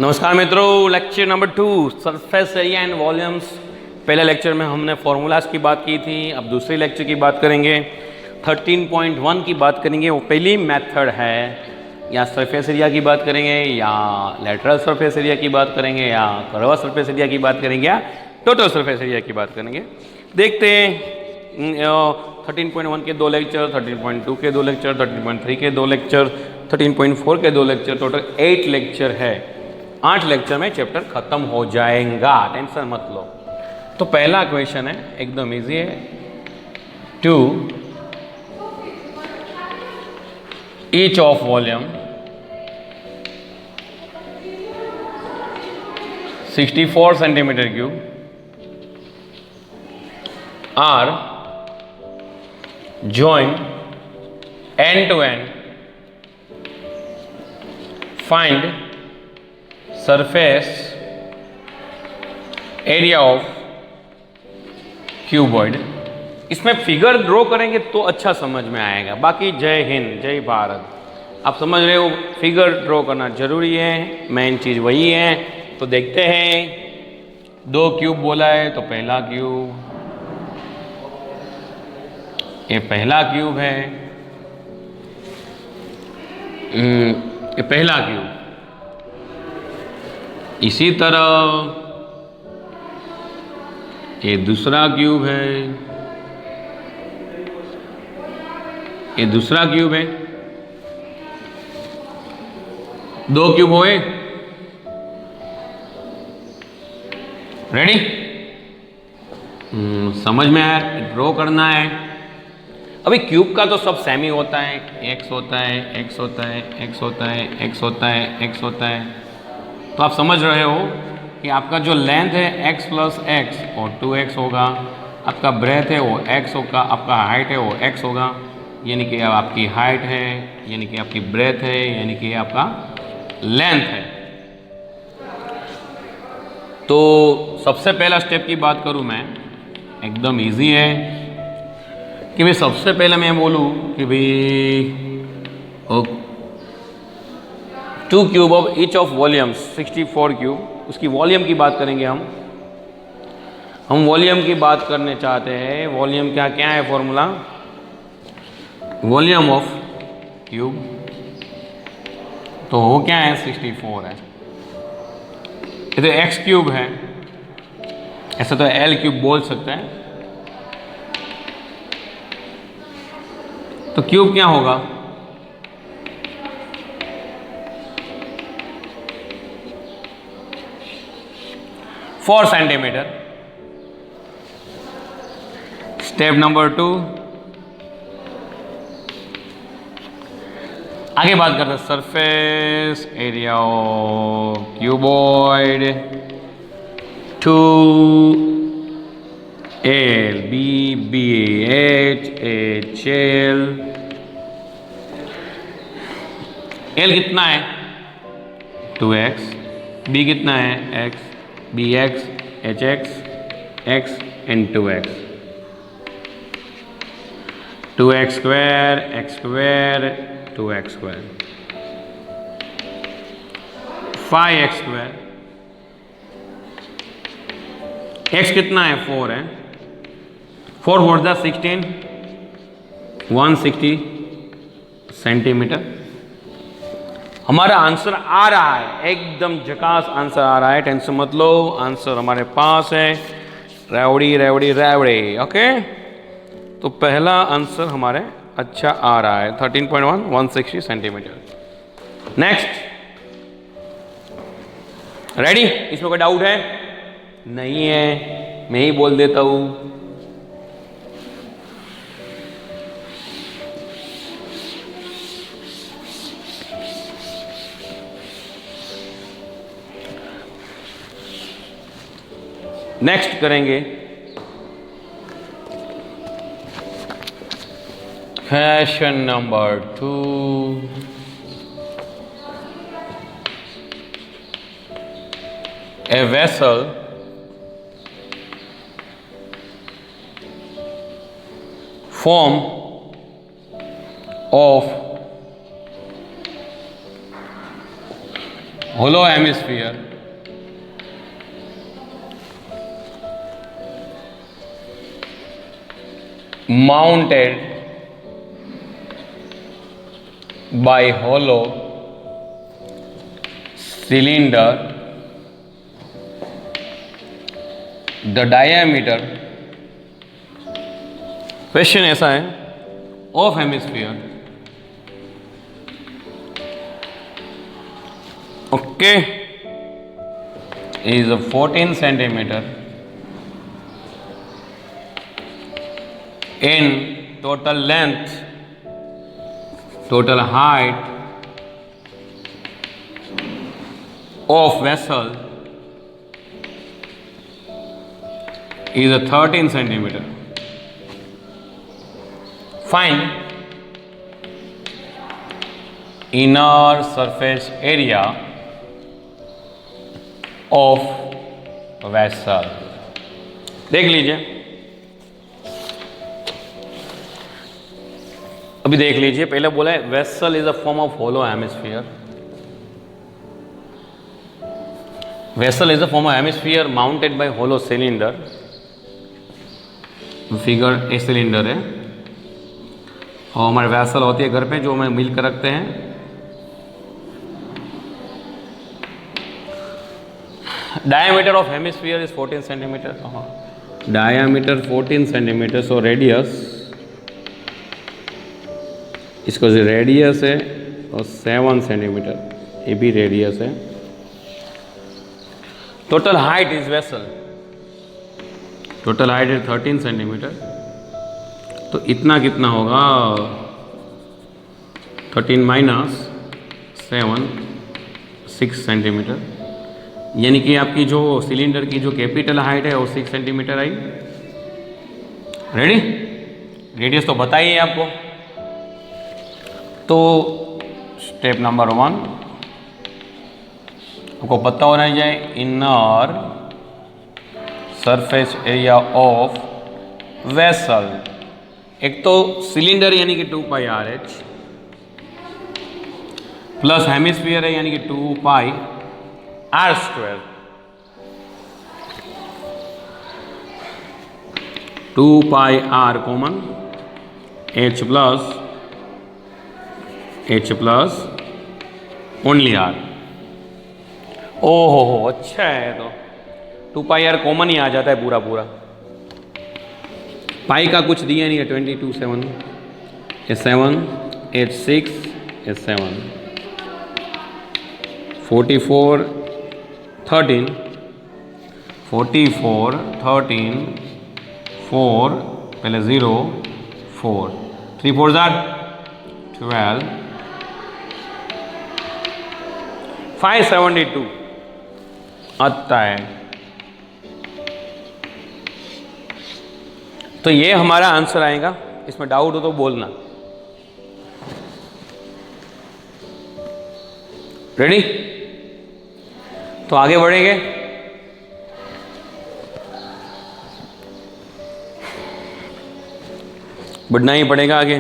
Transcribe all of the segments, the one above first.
नमस्कार मित्रों, lecture number 2 surface area and volumes. पहले लेक्चर में हमने फॉर्मूलाज की बात की थी, अब दूसरे लेक्चर की बात करेंगे। 13.1 की बात करेंगे। वो पहली मेथड है, या सरफेस एरिया की बात करेंगे, या लेटरल सरफेस एरिया की बात करेंगे, या कर्व सरफेस एरिया की बात करेंगे, या टोटल सरफेस एरिया की बात करेंगे। देखते हैं 13.1 के 2 लेक्चर, 13.2 के 2 लेक्चर, 13.3 के 2 लेक्चर, 13.4 के 2 लेक्चर, टोटल 8 लेक्चर है। 8 लेक्चर में चैप्टर खत्म हो जाएगा, टेंशन मत लो। तो पहला क्वेश्चन है, एकदम इजी है। 2 each of volume 64 centimeter cube are joined end to end. Find surface area of cuboid। इसमें फिगर ड्रॉ करेंगे तो अच्छा समझ में आएगा। बाकी जय हिंद, जय भारत। आप समझ रहे हो, फिगर ड्रॉ करना जरूरी है, मेन चीज वही है। तो देखते हैं, 2 क्यूब बोला है तो पहला क्यूब, ये पहला क्यूब है, ये पहला क्यूब। इसी तरह ये दूसरा क्यूब है, ये दूसरा क्यूब है। 2 क्यूब हुए, रेडी? समझ में आया? ड्रॉ करना है। अभी क्यूब का तो सब सेमी होता है, एक्स होता है, एक्स होता है, एक्स होता है, एक्स होता है, एक्स होता है। तो आप समझ रहे हो कि आपका जो लेंथ है x प्लस एक्स और 2x होगा, आपका ब्रेथ है वो x होगा, आपका हाइट है वो x होगा। यानी कि आपकी हाइट है, यानी कि आपकी ब्रेथ है, यानी कि आपका लेंथ है। तो सबसे पहला स्टेप की बात करूं मैं, एकदम इजी है कि भाई सबसे पहले मैं बोलूं कि भाई 2 cube of each of volume 64 cube. उसकी वॉल्यूम की बात करेंगे हम वॉल्यूम की बात करने चाहते हैं। वॉल्यूम क्या क्या है फॉर्मूला? वॉल्यूम ऑफ क्यूब तो वो क्या है? 64 है। ये तो एक्स क्यूब है, ऐसा तो एल क्यूब बोल सकते हैं। तो क्यूब क्या होगा? 4 सेंटीमीटर। स्टेप नंबर 2, आगे बात करते हैं surface area of cuboid 2L BH HL। L कितना है? 2x। B कितना है? x। BX HX x and 2x। 2x square x square 2x square 5x square। x कितना है? 4 है। 4 4 जा 16, 160 सेंटीमीटर। हमारा आंसर आ रहा है, एकदम झकास आंसर आ रहा है, टेंशन मत लो। आंसर हमारे पास है, रेवड़ी रेवड़ी रेवड़ी। ओके, तो पहला आंसर हमारे अच्छा आ रहा है, 13.1 160 सेंटीमीटर। Next, ready? इसमें कोई डाउट है? नहीं है, मैं ही बोल देता हूं। नेक्स्ट करेंगे question number 2। A vessel form of hollow hemisphere mounted by hollow cylinder, the diameter, question ऐसा है, of hemisphere, okay, is 14 centimeter in total length, total height of vessel is 13 centimeter. Find inner surface area of vessel. देख लीजिए, अभी देख लीजिए, पहले बोला है vessel is a form of hollow hemisphere. Vessel is a form of hemisphere mounted by hollow cylinder. Figure A cylinder है और हमारे वेसल होती है घर पे जो हमें मिल कर रखते हैं. Diameter of hemisphere is 14 centimetre. Diameter 14 centimetre. So radius, इसको जो रेडियस है और 7 सेंटीमीटर, ये भी रेडियस है. Total height is vessel, total height is 13 centimetre. तो इतना कितना होगा, 13 माइनस 7, 6 सेंटीमीटर. यानी कि आपकी जो सिलेंडर की जो कैपिटल हाइट है वो 6 सेंटीमीटर आई. रेडी? रेडियस तो बताइए आपको. तो स्टेप नंबर 1 आपको पता होना चाहिए, inner surface area of vessel. एक तो सिलेंडर यानी कि 2 pi r h plus hemisphere है यानी कि 2 pi r square. 2 pi r common, h plus only r. ओहो हो, अच्छा है. तो 2 पाई आर कॉमन ही आ जाता है पूरा पूरा. पाई का कुछ दिया नहीं है. 22 7 7 8 6 7 44 13 44 13 4 पहले 0 4 3 4 12 572 आता है. तो ये हमारा आंसर आएगा. इसमें डाउट हो तो बोलना. रेडी? तो आगे बढ़ेंगे. बढ़ना ही पड़ेगा आगे.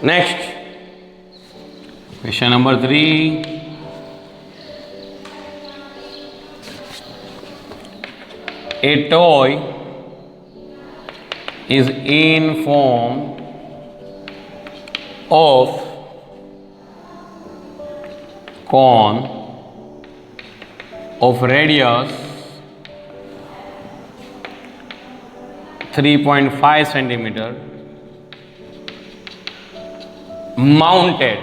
Next, question number 3. A toy is in form of cone of radius 3.5 centimeter mounted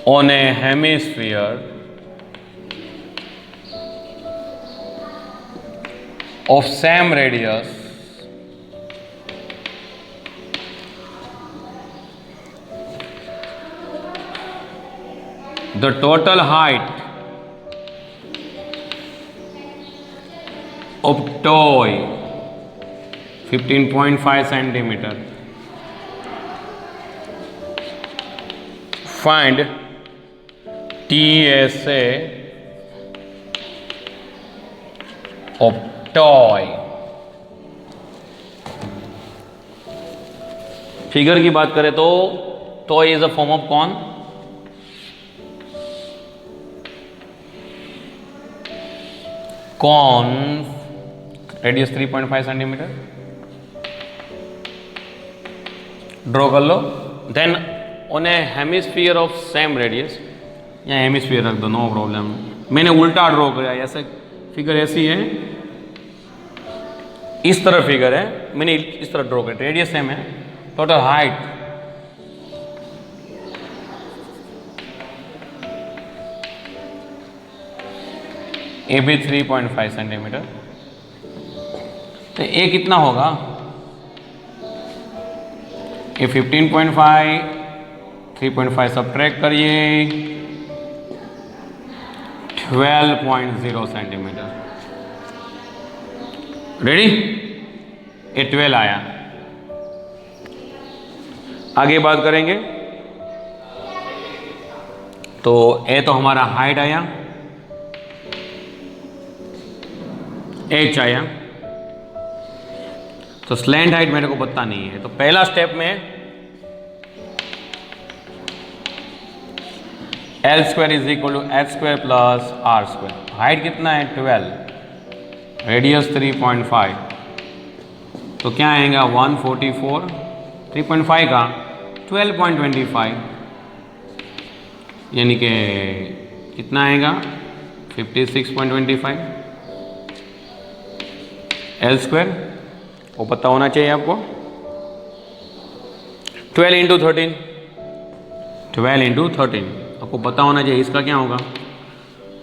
on a hemisphere of same radius the total height of toy 15.5 centimeter. Find TSA of toy। Figure की बात करें तो toy is a form of कौन? कौन radius 3.5 centimetre draw कर लो। Then on a hemisphere of same radius, या hemisphere रख दो, नो प्रॉब्लम। मैंने उल्टा ड्रॉ किया, ऐसे फिगर ऐसी है, इस तरह फिगर है, मैंने इस तरह ड्रॉ किया, रेडियस सेम है। टोटल हाइट ए भी 3.5 सेंटीमीटर, तो ए कितना होगा? ए 15.5, 3.5 सब्ट्रैक्ट करिए, 12.0 सेंटीमीटर। रेडी? ए 12 आया। आगे बात करेंगे तो ए तो हमारा हाइट आया, एच आया, तो स्लैंट हाइट मेरे को पता नहीं है। तो पहला स्टेप में L square is equal to H square plus R square. Height कितना है? 12, रेडियस 3.5, तो क्या आएगा? 144, 3.5 का 12.25, यानी कि कितना आएगा? 56.25। एल स्क्वायर वो पता होना चाहिए आपको। 12 इंटू 13, 12 इंटू 13 आपको पता होना चाहिए, इसका क्या होगा?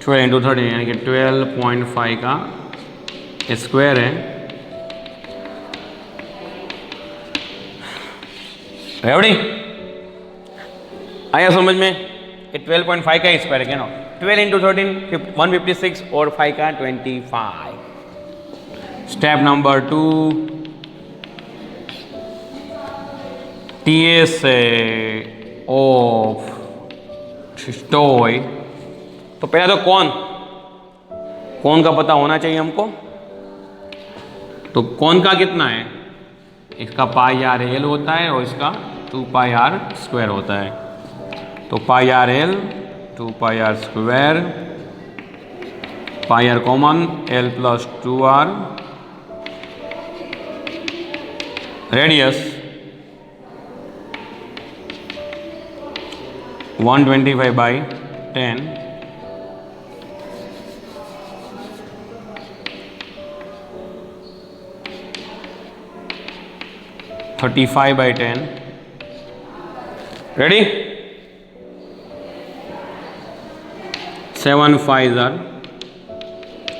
12 इंटू 13 यानी कि 12.5 का स्क्वायर है। रेवड़ी आया समझ में? ये 12.5 का स्क्वायर है क्या ना? 12 इंटू 13 156 और 5 का 25। Step number 2, TSA of toy. तो पहला तो कौन का पता होना चाहिए हमको। तो कौन का कितना है? इसका पाई आर एल होता है और इसका 2 पाई आर स्क्वायर होता है। तो pi r l 2 pi r square, pi r common, l plus 2r, radius 125/10, (35/10). Ready? 7 5s are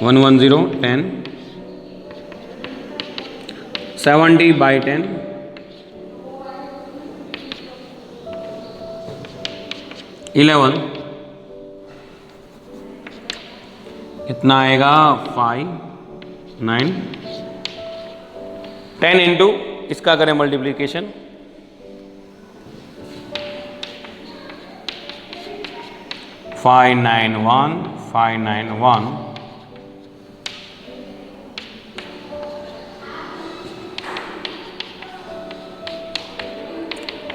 110, 10, 70/10, 11, कितना आएगा? 5 9, 10 इंटू इसका करें मल्टीप्लीकेशन, 591, 591,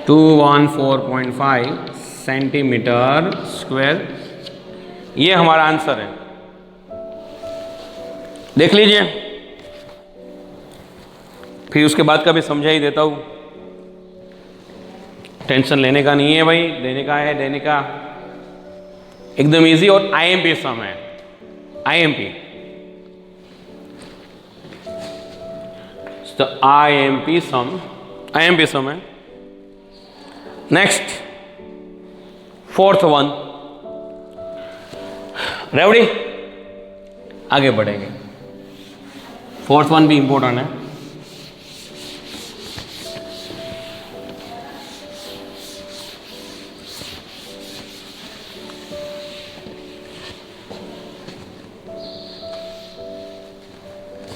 214.5 सेंटीमीटर स्क्वायर। ये हमारा आंसर है, देख लीजिए। फिर उसके बाद का भी समझा ही देता हूं, टेंशन लेने का नहीं है भाई, देने का है, देने का एकदम इजी। और आईएमपी सम है, आईएमपी, तो आईएमपी सम है। नेक्स्ट 4th वन, रेवड़ी आगे बढ़ेंगे। 4th वन भी इंपॉर्टेंट है।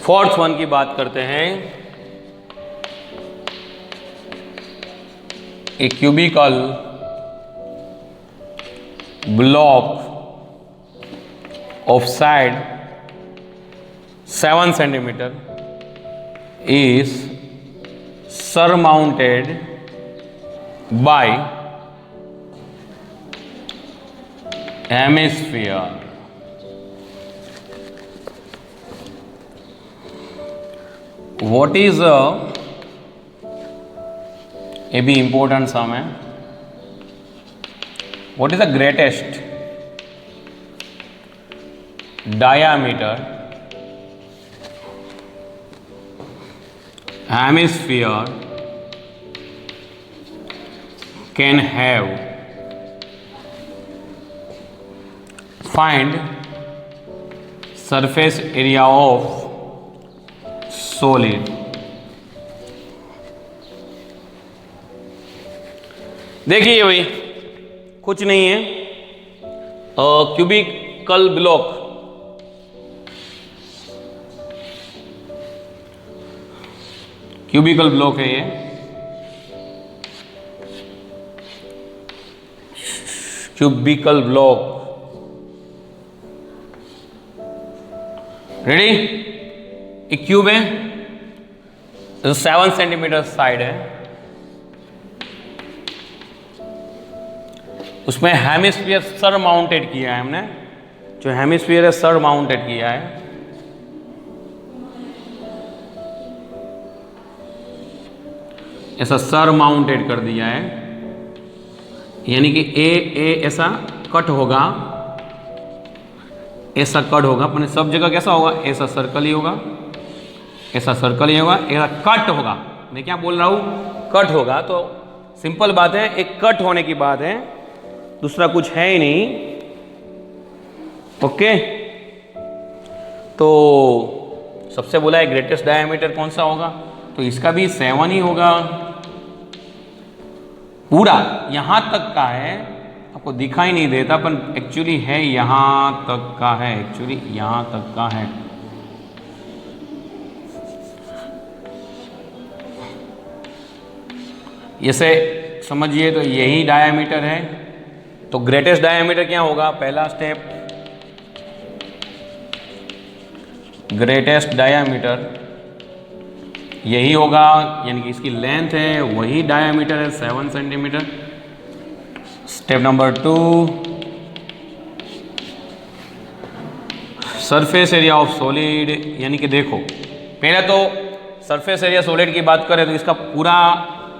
फोर्थ वन की बात करते हैं। ए cubicle block of side 7 centimeter is surmounted by hemisphere. What is ये भी important sum है. What is the greatest diameter hemisphere can have? Find surface area of solid. देखिए भाई, कुछ नहीं है, क्यूबिकल ब्लॉक, क्यूबिकल ब्लॉक है ये, क्यूबिकल ब्लॉक. रेडी? एक क्यूब है, 7 सेंटीमीटर साइड है, उसमें हेमिस्फीयर सर माउंटेड किया है हमने, जो हेमिस्फीयर है सर माउंटेड किया है. ऐसा सर माउंटेड कर दिया है, यानी कि ए ऐसा कट होगा, ऐसा कट होगा, अपने सब जगह कैसा होगा, ऐसा सर्कल ही होगा, ऐसा सर्कल ही होगा, ऐसा कट होगा. मैं क्या बोल रहा हूं, कट होगा. तो सिंपल बात है, एक कट होने की बात है, दूसरा कुछ है ही नहीं. ओके, तो सबसे बोला है ग्रेटेस्ट डायमीटर कौन सा होगा, तो इसका भी 7 ही होगा. पूरा यहां तक का है, आपको दिखाई नहीं देता, पर एक्चुअली है यहां तक का है, एक्चुअली यहां तक का है. इसे समझिए, तो यही डायमीटर है. तो ग्रेटेस्ट डायमीटर क्या होगा, पहला स्टेप, ग्रेटेस्ट डायमीटर यही होगा, यानी कि इसकी लेंथ है वही डायमीटर है 7 centimetre. Step number 2, surface area of solid, यानी कि देखो पहले तो सरफेस एरिया सॉलिड की बात करें तो इसका पूरा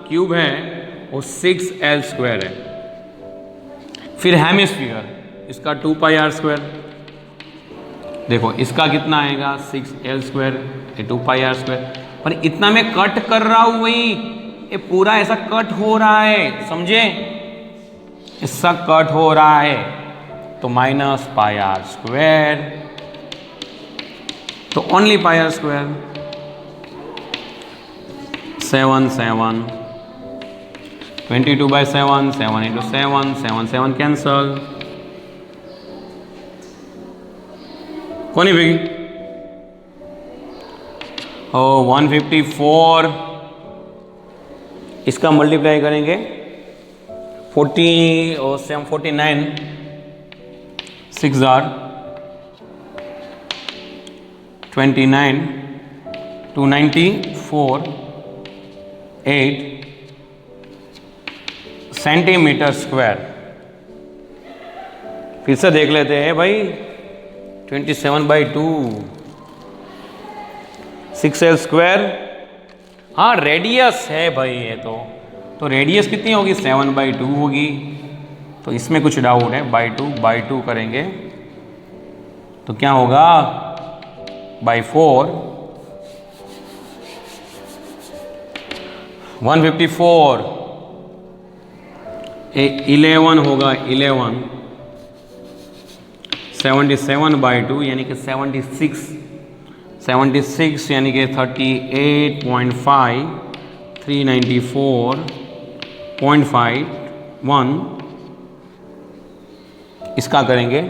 क्यूब है वो 6L² है. फिर हेमिस्फीयर इसका 2πr². देखो इसका कितना आएगा, 6L², 2πr². पर इतना मैं कट कर रहा हूं वही, ये पूरा ऐसा कट हो रहा है, समझे, ऐसा कट हो रहा है, तो -πr². तो ओनली πr². 7 7 22/7, 7 × 7, 7 7 कैंसल. कोनी भी 154, इसका मल्टीप्लाई करेंगे 40 और 7 49, 6 are 29, 294, 8 सेंटीमीटर स्क्वायर. फिर से देख लेते हैं भाई, 27/2, 6L². हाँ रेडियस है भाई ये तो रेडियस कितनी होगी, 7/2 होगी. तो इसमें कुछ डाउट है, बाई टू करेंगे तो क्या होगा, /4. 154, 11 होगा, 11. 77/2 यानी कि 76 यानी कि 38.5, 394.51. इसका करेंगे.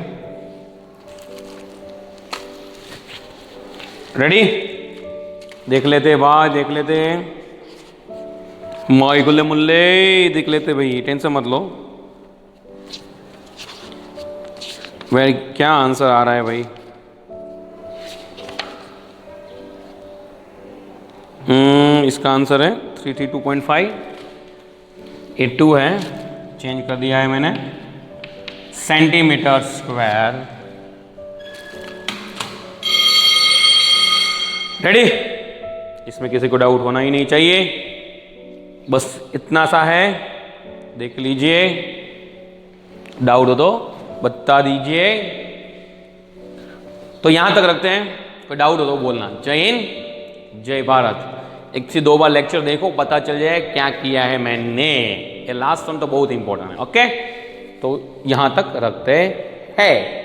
रेडी? देख लेते भाई, देख लेते माई गुल्ले मुल्ले, देख लेते भाई, टेंशन मत लो. वेरी क्या आंसर आ रहा है भाई? इसका आंसर है 332.5। 82 है, चेंज कर दिया है मैंने, सेंटीमीटर स्क्वायर। रेडी? इसमें किसी को डाउट होना ही नहीं चाहिए, बस इतना सा है, देख लीजिए। डाउट हो तो बता दीजिए। तो यहां तक रखते हैं, कोई डाउट हो तो बोलना। जय हिंद, जय भारत। एक से दो बार लेक्चर देखो, पता चल जाए क्या किया है मैंने। ये लास्ट वन तो बहुत इंपॉर्टेंट है। ओके, तो यहां तक रखते हैं।